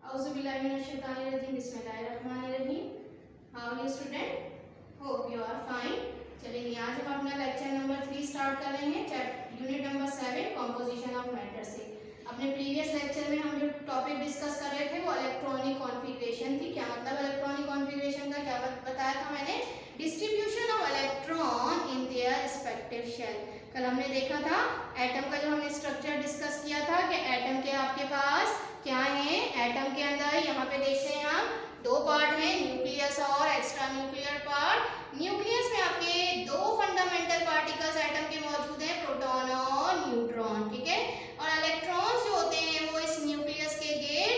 बिस्मिल्लाहिर्रहमानिर्रहीम। How are you student? Hope you are fine. चलिए आज हम अपना लेक्चर नंबर 3 स्टार्ट कर रहे हैं, unit number 7 composition of matter से। अपने प्रीवियस लेक्चर में हम जो टॉपिक डिस्कस कर रहे थे वो इलेक्ट्रॉनिक कॉन्फ़िगरेशन थी। क्या मतलब इलेक्ट्रॉनिक कॉन्फ़िगरेशन का, क्या बताया था मैंने? Distribution of electron in their respective shell. कल हमने देखा था एटम का, जो हमने स्ट्रक्चर डिस्कस किया था कि एटम के आपके पास क्या है। एटम के अंदर यहाँ पे देखते हैं हम दो पार्ट हैं, न्यूक्लियस और एक्स्ट्रा न्यूक्लियर पार्ट। न्यूक्लियस में आपके दो फंडामेंटल पार्टिकल्स एटम के मौजूद हैं, प्रोटॉन और न्यूट्रॉन, ठीक है। और इलेक्ट्रॉन्स जो होते हैं वो इस न्यूक्लियस के गेट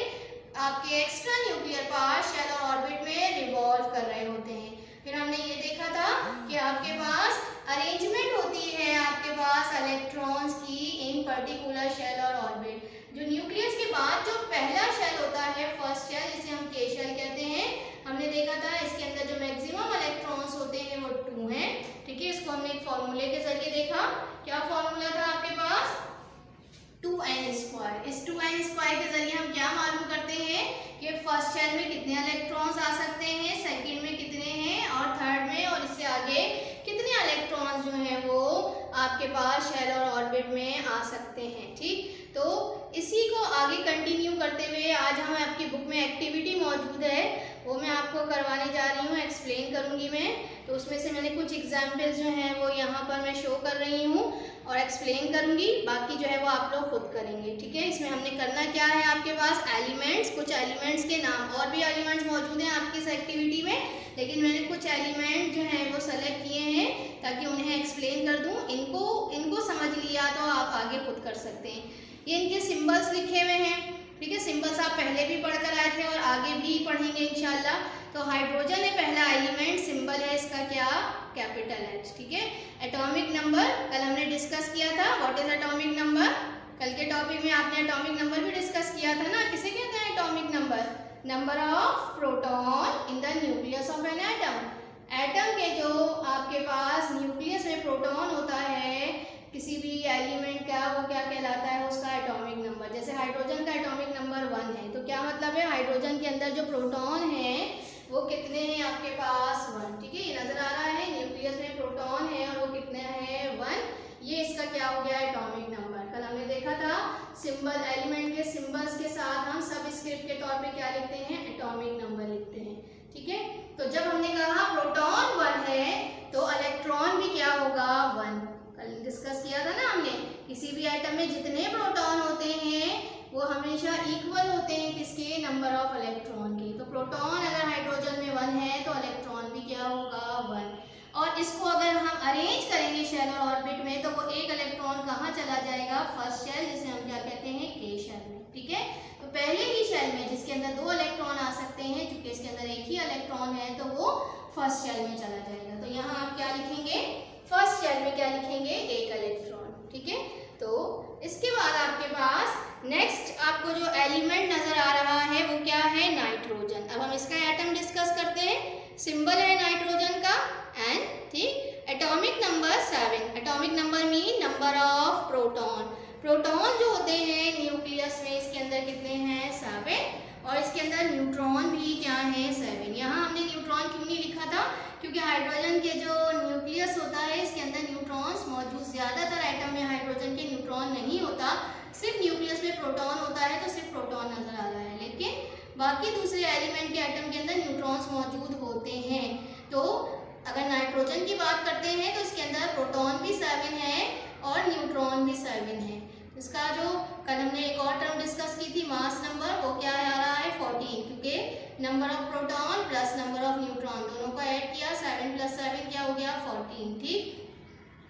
आपके एक्स्ट्रा न्यूक्लियर पार्ट शेल और ऑर्बिट में रिवॉल्व कर रहे होते हैं। फिर हमने ये देखा था कि आपके पास अरेंजमेंट होती है आपके पास इलेक्ट्रॉन्स की इन पर्टिकुलर शेल और ऑर्बिट। जो न्यूक्लियस के बाद जो पहला शेल होता है, फर्स्ट शेल, जिसे हम के शेल कहते हैं, हमने देखा था इसके अंदर जो मैक्सिमम इलेक्ट्रॉन्स होते हैं वो 2 हैं, ठीक है। इसको हमने एक फॉर्मूले के जरिए देखा। क्या फॉर्मूला था आपके पास? 2n²। इस 2n² के जरिए हम क्या मालूम करते हैं कि फर्स्ट शेल में कितने इलेक्ट्रॉन्स आ सकते हैं, सेकंड में कितने हैं और थर्ड में, और इससे आगे कितने इलेक्ट्रॉन्स जो हैं वो आपके पास शेल और ऑर्बिट में आ सकते हैं, ठीक। तो इसी को आगे कंटिन्यू करते हुए आज हम आपकी बुक में एक्टिविटी मौजूद है, वो मैं आपको करवाने जा रही हूँ, एक्सप्लेन करूँगी मैं। तो उसमें से मैंने कुछ एग्जाम्पल्स जो हैं वो यहाँ पर मैं शो कर रही हूँ और एक्सप्लेन करूँगी, बाकी जो है वो आप लोग खुद करेंगे, ठीक है। इसमें हमने करना क्या है, आपके पास एलिमेंट्स, कुछ एलिमेंट्स के नाम, और भी एलिमेंट्स मौजूद हैं आपकी इस एक्टिविटी में, लेकिन मैंने कुछ एलिमेंट जो हैं वो सेलेक्ट किए हैं ताकि उन्हें एक्सप्लेन कर दूँ। इनको समझ लिया तो आप आगे खुद कर सकते हैं। ये इनके सिंबल्स लिखे हुए हैं, ठीक है। सिंबल्स आप पहले भी पढ़कर आए थे और आगे भी पढ़ेंगे इंशाल्लाह। तो हाइड्रोजन है पहला एलिमेंट, सिंबल है इसका क्या? कैपिटल H, ठीक है। एटॉमिक नंबर कल हमने डिस्कस किया था, व्हाट इज एटॉमिक नंबर। कल के टॉपिक में आपने एटॉमिक नंबर भी डिस्कस किया था ना। किसे कहते हैं atomic number? Number of proton in the nucleus of an atom. Atom के जो आपके पास न्यूक्लियस में प्रोटॉन होता है किसी भी एलिमेंट का, वो क्या कहलाता है? उसका एटॉमिक नंबर। जैसे हाइड्रोजन का एटॉमिक नंबर 1 है, तो क्या मतलब है? हाइड्रोजन के अंदर जो प्रोटॉन है वो कितने हैं आपके पास? 1, ठीक है। ये नजर आ रहा है, न्यूक्लियस में प्रोटॉन है और वो कितने हैं? 1। ये इसका क्या हो गया? Atomic number. कल हमने देखा था सिंबल, एलिमेंट के सिंबल्स के साथ हम सब स्क्रिप्ट के तौर पे क्या लिखते हैं? एटॉमिक नंबर लिखते हैं, ठीक है। तो जब हमने कहा प्रोटॉन 1 है तो इलेक्ट्रॉन भी क्या होगा? 1। कल डिस्कस किया था ना हमने, किसी भी आइटम में जितने प्रोटॉन होते हैं वो हमेशा इक्वल होते हैं किसके? नंबर ऑफ इलेक्ट्रॉन के। तो प्रोटॉन अगर हाइड्रोजन में 1 है तो इलेक्ट्रॉन भी क्या होगा? 1। और इसको अगर हम अरेंज करेंगे शेल और ऑर्बिट में तो वो एक इलेक्ट्रॉन कहाँ चला जाएगा? फर्स्ट शेल, जिसे हम क्या कहते हैं? के शेल में, ठीक है। तो पहले ही शेल में जिसके अंदर 2 इलेक्ट्रॉन आ सकते हैं, चूंकि इसके अंदर एक ही इलेक्ट्रॉन है, तो वो फर्स्ट शेल में चला जाएगा। तो यहाँ आप क्या लिखेंगे? फर्स्ट शेल में क्या लिखेंगे? एक इलेक्ट्रॉन, ठीक है। तो इसके बाद आपके पास नेक्स्ट आपको जो एलिमेंट नजर आ रहा है वो क्या है? नाइट्रोजन। अब हम इसका एटम डिस्कस करते हैं। सिंबल है नाइट्रोजन का N, ठीक। Atomic number 7। Atomic number mean number of proton. Proton जो होते हैं न्यूक्लियस में, इसके अंदर कितने हैं? 7। और इसके अंदर न्यूट्रॉन भी क्या है? 7। यहाँ हमने न्यूट्रॉन क्यों नहीं लिखा था? क्योंकि हाइड्रोजन के जो न्यूक्लियस होता है इसके अंदर न्यूट्रॉन्स मौजूद, ज्यादातर आइटम में हाइड्रोजन के न्यूट्रॉन नहीं होता, सिर्फ न्यूक्लियस में प्रोटॉन होता है, तो सिर्फ प्रोटॉन नजर आ रहा है। लेकिन बाकी दूसरे एलिमेंट के एटम के अंदर न्यूट्रॉन्स मौजूद होते हैं। तो अगर नाइट्रोजन की बात करते हैं तो इसके अंदर प्रोटॉन भी 7 है और न्यूट्रॉन भी 7 है। इसका जो कल हमने एक और टर्म डिस्कस की थी, मास नंबर, वो क्या आ रहा है? 14, क्योंकि number of proton plus number of neutron दोनों को ऐड किया, 7 + 7 क्या हो गया? 14, ठीक।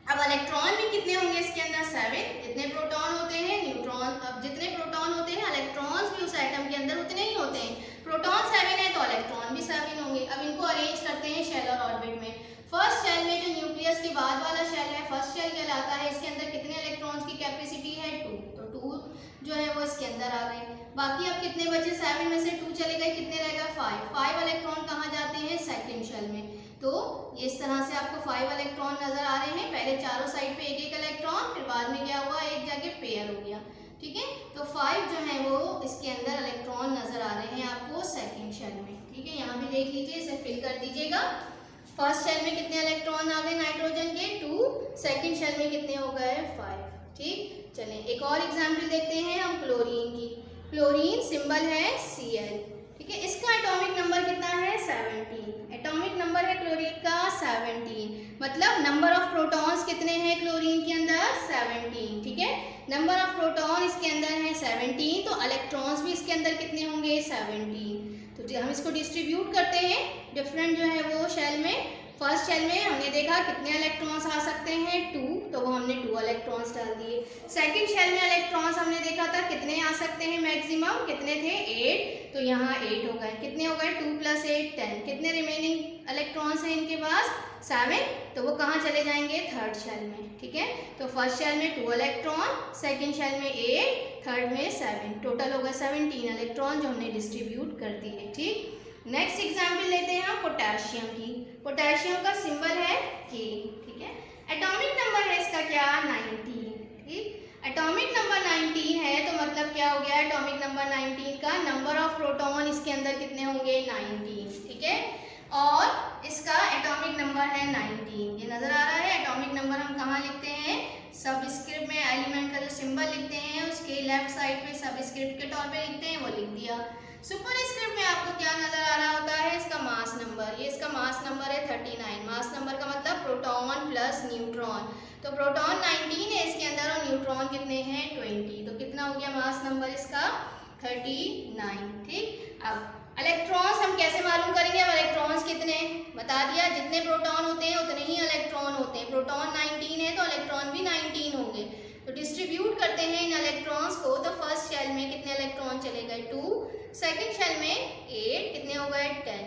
अब इलेक्ट्रॉन भी कितने होंगे इसके अंदर? 7। जितने प्रोटॉन होते हैं न्यूट्रॉन, अब जितने प्रोटॉन होते हैं इलेक्ट्रॉन्स भी उस एटम के अंदर उतने ही होते हैं। प्रोटॉन 7 है तो इलेक्ट्रॉन भी 7 होंगे। अब इनको अरेंज करते हैं शेल और ऑर्बिट में। फर्स्ट शेल में जो न्यूक्लियस के बाद वाला शेल है, फर्स्ट शेल कहलाता है, इसके अंदर कितने इलेक्ट्रॉन्स की कैपेसिटी है? 2। तो 2 जो है वो इसके अंदर आ गए। बाकी अब कितने बचे? 7 में से 2 चले गए, कितने रहेगा? 5। 5 इलेक्ट्रॉन कहाँ जाते हैं? सेकंड शेल में। तो इस तरह से आपको 5 इलेक्ट्रॉन नजर आ रहे हैं। पहले चारों साइड पे एक एक इलेक्ट्रॉन, फिर बाद में क्या हुआ? एक जगह पेयर हो गया, ठीक है। तो 5 जो है वो इसके अंदर इलेक्ट्रॉन नजर आ रहे शेल में। ठीक है, यहाँ भी देख लीजिए, इसे फिल कर दीजिएगा। फर्स्ट शेल में कितने इलेक्ट्रॉन आ गए नाइट्रोजन के 2, सेकंड शेल में कितने हो गए 5। ठीक, चलें एक और एग्जाम्पल देखते हैं हम क्लोरीन की। क्लोरीन सिंबल है Cl। ठीक है, इसका एटॉमिक नंबर कितना है 17। एटॉमिक नंबर है क्लोरीन का 17, मतलब नंबर ऑफ प्रोटॉन्स कितने हैं क्लोरीन के अंदर 17। ठीक है, नंबर ऑफ प्रोटॉन इसके अंदर है 17, तो इलेक्ट्रॉन्स भी इसके अंदर कितने होंगे 17। तो हम इसको डिस्ट्रीब्यूट करते हैं डिफरेंट जो है वो शेल में। फर्स्ट शेल में हमने देखा कितने इलेक्ट्रॉन्स आ सकते हैं 2, तो वो हमने 2 इलेक्ट्रॉन्स डाल दिए। सेकंड शेल में इलेक्ट्रॉन्स हमने देखा था कितने आ सकते हैं मैक्सिमम, कितने थे 8, तो यहाँ 8 हो गए। कितने हो गए 2 + 8 10। कितने रिमेनिंग इलेक्ट्रॉन्स हैं इनके पास 7, तो वो कहाँ चले जाएंगे थर्ड शेल में। ठीक है, तो फर्स्ट शेल में 2 इलेक्ट्रॉन, सेकेंड शेल में 8, थर्ड में 7, टोटल हो गए 17 इलेक्ट्रॉन जो हमने डिस्ट्रीब्यूट कर दिए। ठीक, नेक्स्ट एग्जाम्पल लेते हैं हम पोटेशियम की। पोटेशियम का सिंबल है K। ठीक है, एटॉमिक नंबर है इसका क्या 19। ठीक, एटॉमिक नंबर 19 है तो मतलब क्या हो गया एटॉमिक नंबर 19 का नंबर ऑफ प्रोटॉन इसके अंदर कितने होंगे 19। ठीक है, और इसका एटॉमिक नंबर है 19। ये नजर आ रहा है। एटॉमिक नंबर हम कहाँ लिखते हैं सबस्क्रिप्ट में, एलिमेंट का जो सिंबल लिखते हैं उसके लेफ्ट साइड पे सबस्क्रिप्ट के तौर पे लिखते हैं, वो लिख दिया। सुपरस्क्रिप्ट में आपको क्या नजर आ रहा होता है इसका मास नंबर। ये इसका मास नंबर है 39। मास नंबर का मतलब प्रोटॉन प्लस न्यूट्रॉन, तो प्रोटॉन 19 है इसके अंदर और न्यूट्रॉन कितने हैं 20, तो कितना हो गया मास नंबर इसका 39। ठीक, अब इलेक्ट्रॉन्स हम कैसे मालूम करेंगे। अब इलेक्ट्रॉन्स कितने बता दिया, जितने प्रोटॉन होते हैं उतने ही इलेक्ट्रॉन होते हैं। प्रोटॉन 19 है तो इलेक्ट्रॉन भी 19 होंगे। तो डिस्ट्रीब्यूट करते हैं इन इलेक्ट्रॉन्स को, तो फर्स्ट शेल में कितने इलेक्ट्रॉन चले गए 2, सेकंड शेल में 8, कितने हो गए 10,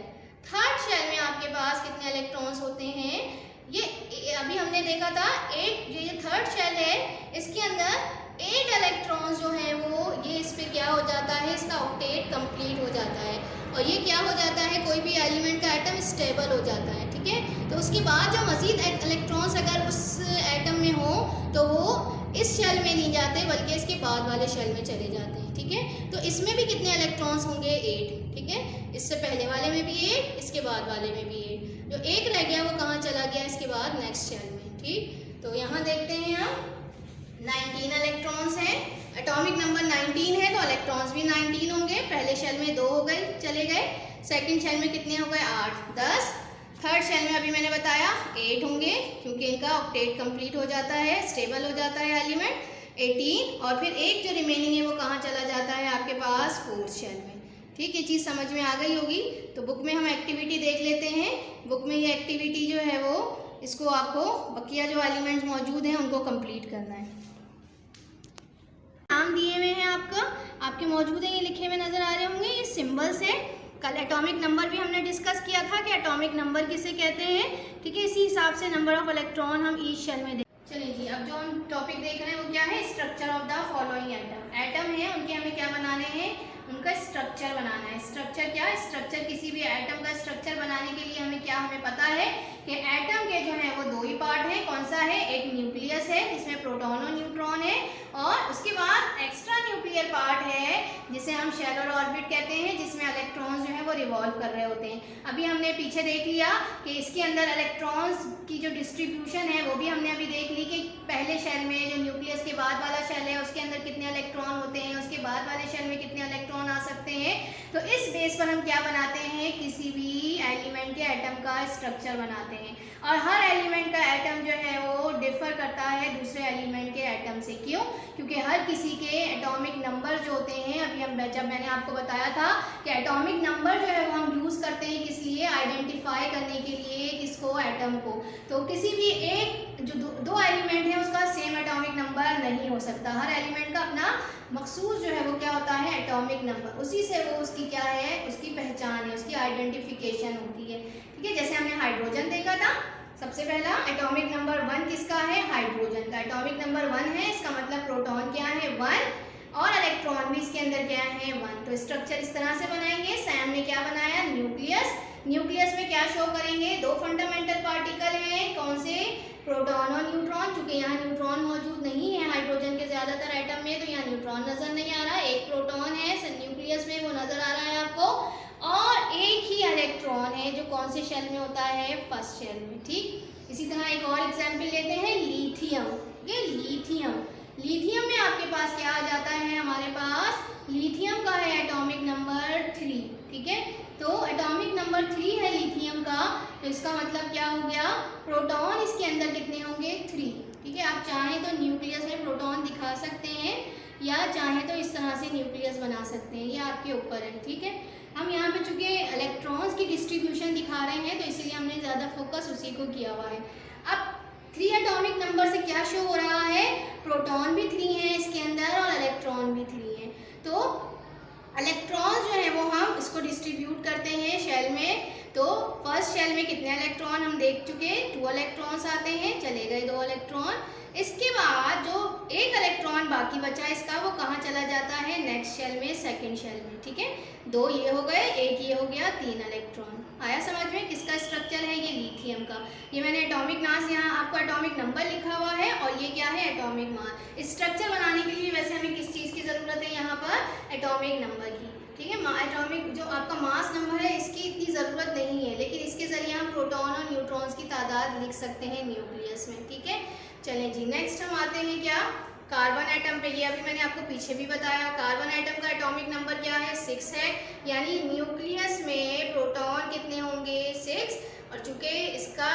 थर्ड शेल में आपके पास कितने इलेक्ट्रॉन्स होते हैं, ये अभी हमने देखा था 8। ये थर्ड शेल है इसके अंदर 8 इलेक्ट्रॉन्स जो है वो ये इस पे क्या हो जाता है इसका ऑक्टेट कंप्लीट हो जाता है, और ये क्या हो जाता है कोई भी एलिमेंट का एटम स्टेबल हो जाता है। ठीक है, तो उसके बाद जो मजीद इलेक्ट्रॉन्स अगर उस एटम में हो तो वो इस शेल में नहीं जाते बल्कि इसके बाद वाले शेल में चले जाते हैं। ठीक है, तो इसमें भी कितने इलेक्ट्रॉन्स होंगे 8। ठीक है, इससे पहले वाले में भी 8, इसके बाद वाले में भी 8, जो 1 रह गया वो कहाँ चला गया इसके बाद नेक्स्ट शेल में। ठीक, तो यहाँ देखते हैं हम 19 इलेक्ट्रॉन्स हैं, एटॉमिक नंबर 19 है तो इलेक्ट्रॉन्स भी 19 होंगे। पहले शेल में 2 हो गए चले गए, सेकंड शेल में कितने हो गए 8 10, थर्ड शेल में अभी मैंने बताया 8 होंगे क्योंकि इनका ऑक्टेट कंप्लीट हो जाता है, स्टेबल हो जाता है एलिमेंट 18, और फिर एक जो रिमेनिंग है वो कहाँ चला जाता है आपके पास फोर्थ शेल में। ठीक, ये चीज़ समझ में आ गई होगी। तो बुक में हम एक्टिविटी देख लेते हैं। बुक में ये एक्टिविटी जो है वो इसको आपको बकिया जो एलिमेंट्स मौजूद हैं उनको कंप्लीट करना है। नाम दिए हुए हैं आपके मौजूद हैं, ये लिखे हुए नजर आ रहे होंगे, ये सिंबल्स है। कल एटॉमिक नंबर भी हमने डिस्कस किया था कि एटॉमिक नंबर किसे कहते हैं। ठीक है, इसी हिसाब से नंबर ऑफ इलेक्ट्रॉन हम ईच शेल में चलिए जी, अब जो हम टॉपिक देख रहे हैं वो क्या है structure of the following atom. Atom है उनके हमें क्या बनाने हैं उनका स्ट्रक्चर बनाना है। स्ट्रक्चर क्या है, स्ट्रक्चर किसी भी एटम का स्ट्रक्चर बनाने के लिए हमें पता है कि एटम के जो है वो 2 ही पार्ट हैं। कौन सा है, एक न्यूक्लियस है जिसमें प्रोटॉन और न्यूट्रॉन है, और उसके बाद एक्स्ट्रा न्यूक्लियर पार्ट है जिसे हम शेल और ऑर्बिट कहते हैं, जिसमें इलेक्ट्रॉन्स जो है वो रिवॉल्व कर रहे होते हैं। अभी हमने पीछे देख लिया कि इसके अंदर इलेक्ट्रॉन्स की जो डिस्ट्रीब्यूशन है वो भी हमने अभी देख ली कि पहले शेल में जो न्यूक्लियस के बाद वाला शेल है उसके अंदर कितने इलेक्ट्रॉन होते हैं, उसके बाद वाले शेल में कितने इलेक्ट्रॉन आ सकते हैं। तो इस बेस पर हम क्या बनाते हैं, किसी भी एलिमेंट के एटम का स्ट्रक्चर बनाते हैं, और हर एलिमेंट का एटम जो है वो डिफर करता है दूसरे एलिमेंट के एटम से। क्यों, क्योंकि हर किसी के एटॉमिक नंबर जो होते हैं, अभी हम जब मैंने आपको बताया था कि एटॉमिक नंबर जो है वो हम यूज़ करते हैं किस लिए, आइडेंटिफाई करने के लिए किसको, एटम को। तो किसी भी एक जो दो एलिमेंट है उसका सेम एटॉमिक नंबर नहीं हो सकता। हर एलिमेंट का अपना मखसूस जो है वो क्या होता है एटॉमिक नंबर, उसी से वो उसकी क्या है उसकी पहचान है, उसकी आइडेंटिफिकेशन होती है। ठीक है, जैसे हमने हाइड्रोजन देखा था, सबसे पहला एटॉमिक नंबर 1 किसका है, हाइड्रोजन का एटॉमिक नंबर 1 है, इसका मतलब प्रोटॉन क्या है 1, और इलेक्ट्रॉन भी इसके अंदर क्या है 1। तो स्ट्रक्चर इस तरह से बनाएंगे। सैम ने क्या बनाया, न्यूक्लियस। न्यूक्लियस में क्या शो करेंगे, 2 फंडामेंटल पार्टिकल हैं, कौन से, प्रोटॉन और न्यूट्रॉन। चूंकि यहाँ न्यूट्रॉन मौजूद नहीं है हाइड्रोजन के ज्यादातर एटम में, तो यहाँ न्यूट्रॉन नजर नहीं आ रहा, एक प्रोटॉन है न्यूक्लियस में वो नजर आ रहा है आपको, और एक ही इलेक्ट्रॉन है जो कौन से शेल में होता है, फर्स्ट शेल में। ठीक, इसी तरह एक और एग्जाम्पल लेते हैं, लिथियम। ठीक है, लिथियम, लिथियम में आपके पास क्या आ जाता है, हमारे पास लिथियम का है एटॉमिक नंबर 3। ठीक है, तो एटॉमिक नंबर 3 है लिथियम का, तो इसका मतलब क्या हो गया, प्रोटॉन इसके अंदर कितने होंगे, 3। ठीक है, आप चाहें तो न्यूक्लियस में प्रोटॉन दिखा सकते हैं या चाहें तो इस तरह से न्यूक्लियस बना सकते हैं, ये आपके ऊपर है। ठीक है, हम यहाँ पे चूंकि इलेक्ट्रॉन्स की डिस्ट्रीब्यूशन दिखा रहे हैं तो इसीलिए हमने ज़्यादा फोकस उसी को किया हुआ है। अब 3 एटॉमिक नंबर से क्या शो हो रहा है, प्रोटॉन भी 3 है इसके अंदर और इलेक्ट्रॉन भी 3 है। तो इलेक्ट्रॉन्स जो है वो हम इसको डिस्ट्रीब्यूट करते हैं शेल में। तो फर्स्ट शेल में कितने इलेक्ट्रॉन हम देख चुके, 2 इलेक्ट्रॉन्स आते हैं, चले गए 2 इलेक्ट्रॉन। इसके बाद जो एक इलेक्ट्रॉन बाकी बचा इसका, वो कहाँ चला जाता है, नेक्स्ट शेल में, सेकंड शेल में। ठीक है, 2 ये हो गए, एक ये हो गया, 3 इलेक्ट्रॉन। आया समझ में, किसका स्ट्रक्चर है, ये लिथियम का। ये मैंने एटॉमिक मास, यहाँ आपको एटॉमिक नंबर लिखा हुआ है और ये क्या है, एटॉमिक मास। स्ट्रक्चर बनाने के लिए वैसे हमें किस चीज़ की ज़रूरत है, यहाँ पर एटॉमिक नंबर की। ठीक है, एटॉमिक जो आपका मास नंबर है इसकी इतनी ज़रूरत नहीं है, लेकिन इसके ज़रिए हम प्रोटॉन और न्यूट्रॉन्स की तादाद लिख सकते हैं न्यूक्लियस में। ठीक है, चलें जी, नेक्स्ट हम आते हैं क्या, कार्बन एटम पे। ये अभी मैंने आपको पीछे भी बताया, कार्बन एटम का एटॉमिक नंबर क्या है, 6 है। यानी न्यूक्लियस में प्रोटॉन कितने होंगे, 6। और चूंकि इसका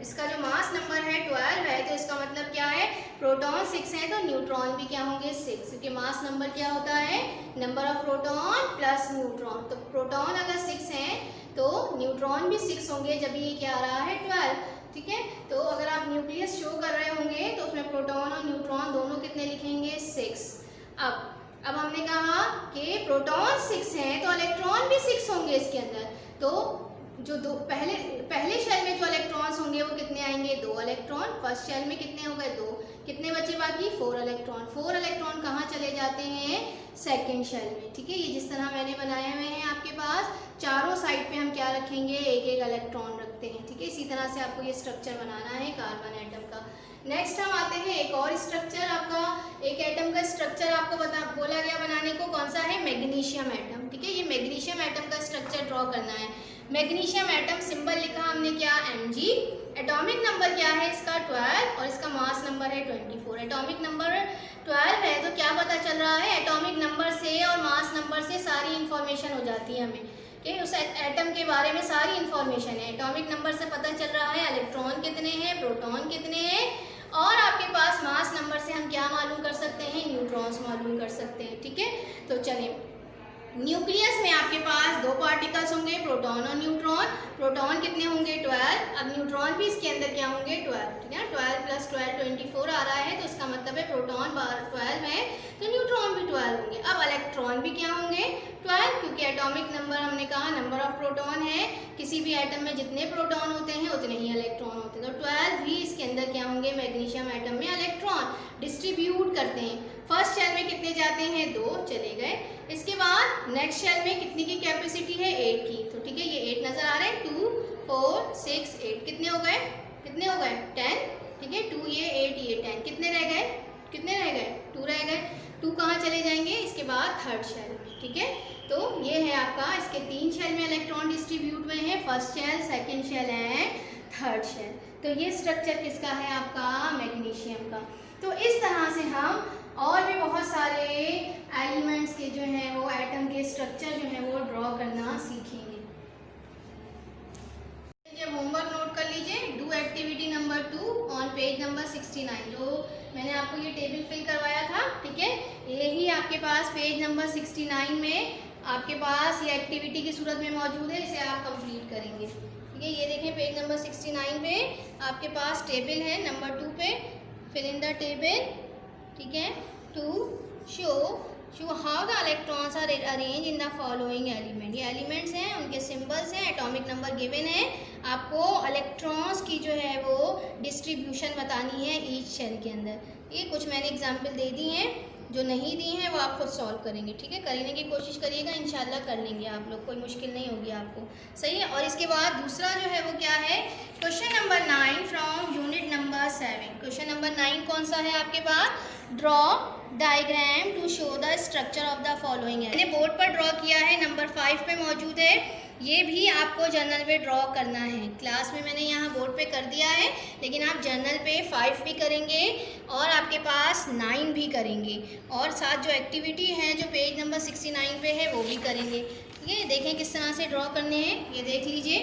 इसका जो मास नंबर है 12 है, तो इसका मतलब क्या है, प्रोटॉन 6 है तो न्यूट्रॉन भी क्या होंगे, 6, क्योंकि मास नंबर क्या होता है, number of proton plus neutron. तो प्रोटॉन अगर 6 है तो न्यूट्रॉन भी 6 होंगे, जब ये क्या आ रहा है, 12। ठीक है, तो अगर आप न्यूक्लियस शो कर रहे होंगे तो उसमें प्रोटॉन और न्यूट्रॉन दोनों कितने लिखेंगे, 6। अब हमने कहा कि प्रोटॉन 6 हैं तो इलेक्ट्रॉन भी 6 होंगे इसके अंदर। तो जो पहले शेल में जो इलेक्ट्रॉन्स होंगे वो कितने आएंगे, 2 इलेक्ट्रॉन। फर्स्ट शेल में कितने हो गए, 2। कितने बचे बाकी, 4 इलेक्ट्रॉन। 4 इलेक्ट्रॉन कहाँ चले जाते हैं, सेकेंड शेल में। ठीक है, ये जिस तरह मैंने बनाए हुए हैं आपके पास, चारों साइड पे हम क्या रखेंगे, एक एक इलेक्ट्रॉन रखते हैं। ठीक है, इसी तरह से आपको ये स्ट्रक्चर बनाना है कार्बन एटम का। नेक्स्ट हम आते हैं एक और स्ट्रक्चर, आपका एक एटम का स्ट्रक्चर आपको बोला गया बनाने को, कौन सा है, मैग्नीशियम एटम। ठीक है, ये मैग्नीशियम एटम का स्ट्रक्चर ड्रॉ करना है। मैग्नीशियम एटम, सिंबल लिखा हमने क्या, Mg। एटॉमिक नंबर क्या है इसका, 12, और इसका मास नंबर है 24। एटॉमिक नंबर 12 है तो क्या पता चल रहा है, एटॉमिक नंबर से और मास नंबर से सारी इंफॉर्मेशन हो जाती है हमें, कि उस एटम के बारे में सारी इंफॉर्मेशन है। एटॉमिक नंबर से पता चल रहा है इलेक्ट्रॉन कितने हैं, प्रोटॉन कितने हैं, और आपके पास मास नंबर से हम क्या मालूम कर सकते हैं, न्यूट्रॉन्स मालूम कर सकते हैं। ठीक है, तो चलिए, न्यूक्लियस में आपके पास 2 पार्टिकल्स होंगे, प्रोटॉन और न्यूट्रॉन। प्रोटॉन कितने होंगे, 12। अब न्यूट्रॉन भी इसके अंदर क्या होंगे, 12। ठीक है, 12 + 12 24 आ रहा है, तो इसका मतलब है प्रोटॉन 12 है तो न्यूट्रॉन भी 12 होंगे। अब इलेक्ट्रॉन भी क्या होंगे, 12, क्योंकि एटॉमिक नंबर हमने कहा नंबर ऑफ प्रोटॉन है, किसी भी एटम में जितने प्रोटॉन होते हैं उतने ही इलेक्ट्रॉन होते हैं। तो 12 भी इसके अंदर क्या होंगे, मैग्नीशियम एटम में इलेक्ट्रॉन डिस्ट्रीब्यूट करते हैं। फर्स्ट शेल में कितने जाते हैं, 2, चले गए। इसके बाद नेक्स्ट शेल में कितनी की कैपेसिटी है, 8 की। तो ठीक है, ये 8 नजर आ रहे हैं, 2 4 6 8, कितने हो गए, 10। ठीक है, 2 ये 8 ये 10, कितने रह गए, 2 रह गए। 2 कहाँ चले जाएंगे, इसके बाद थर्ड शेल में। ठीक है, तो ये है आपका, इसके 3 शेल में इलेक्ट्रॉन डिस्ट्रीब्यूट हुए हैं, first shell, second shell and third shell. तो ये स्ट्रक्चर किसका है, आपका मैग्नीशियम का। तो इस तरह से हम और भी बहुत सारे एलिमेंट्स के जो हैं वो एटम के स्ट्रक्चर जो हैं वो ड्रॉ करना सीखेंगे। जब होमवर्क नोट कर लीजिए, do activity number 2 on page number 69, जो मैंने आपको ये टेबल फिल करवाया था। ठीक है, यही आपके पास पेज नंबर 69 में आपके पास ये एक्टिविटी की सूरत में मौजूद है, इसे आप कंप्लीट करेंगे। ठीक है, ये देखें पेज नंबर 69 पे आपके पास टेबल है नंबर 2 पे, फिल इन द टेबल। ठीक है, to show how the electrons are arrange in the following element. ये एलिमेंट्स हैं, उनके सिंबल्स हैं, एटॉमिक नंबर गिवन है। आपको इलेक्ट्रॉन्स की जो है वो डिस्ट्रीब्यूशन बतानी है ईच शेल के अंदर। ये कुछ मैंने एग्जाम्पल दे दी हैं, जो नहीं दी हैं वो आप खुद सॉल्व करेंगे। ठीक है, करने की कोशिश करिएगा, इंशाल्लाह कर लेंगे आप लोग, कोई मुश्किल नहीं होगी आपको। सही है, और इसके बाद दूसरा जो है वो क्या है, question number 9 from unit number 7। Question number 9 कौन सा है आपके पास, draw diagram to show the structure of the following. मैंने बोर्ड पर ड्रॉ किया है, नंबर 5 पे मौजूद है। ये भी आपको जर्नल पे ड्रॉ करना है। क्लास में मैंने यहाँ बोर्ड पे कर दिया है, लेकिन आप जर्नल पे 5 भी करेंगे और आपके पास 9 भी करेंगे, और साथ जो एक्टिविटी है जो पेज नंबर 69 पे है वो भी करेंगे। ये देखें किस तरह से ड्रॉ करने हैं, ये देख लीजिए।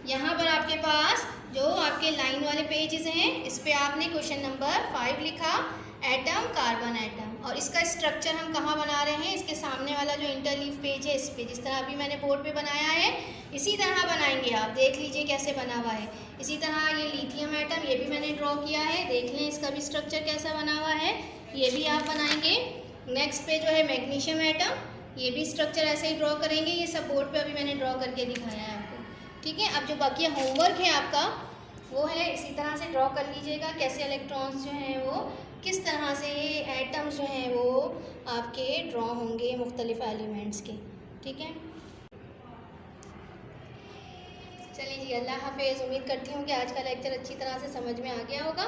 यहाँ पर आपके पास जो आपके लाइन वाले पेजेस हैं, इस पे आपने क्वेश्चन नंबर 5 लिखा, एटम, कार्बन एटम, और इसका स्ट्रक्चर हम कहाँ बना रहे हैं, इसके सामने वाला जो इंटरलीफ पेज है इस पे, जिस तरह अभी मैंने बोर्ड पे बनाया है इसी तरह बनाएंगे आप। देख लीजिए कैसे बना हुआ है। इसी तरह ये लिथियम एटम, ये भी मैंने ड्रॉ किया है, देख लें इसका भी स्ट्रक्चर कैसा बना हुआ है, ये भी आप बनाएंगे। नेक्स्ट पे जो है मैग्नीशियम एटम, ये भी स्ट्रक्चर ऐसे ही ड्रॉ करेंगे। ये सब बोर्ड पे अभी मैंने ड्रॉ करके दिखाया है आपको, ठीक है। अब जो बाकी होमवर्क है आपका वो है इसी तरह से ड्रॉ कर लीजिएगा, कैसे इलेक्ट्रॉन्स जो हैं वो किस तरह से ये एटम्स जो हैं वो आपके ड्रॉ होंगे मुख्तलिफ एलिमेंट्स के, ठीक है। चलिए जी, अल्लाह हाफिज़। उम्मीद करती हूँ कि आज का लेक्चर अच्छी तरह से समझ में आ गया होगा।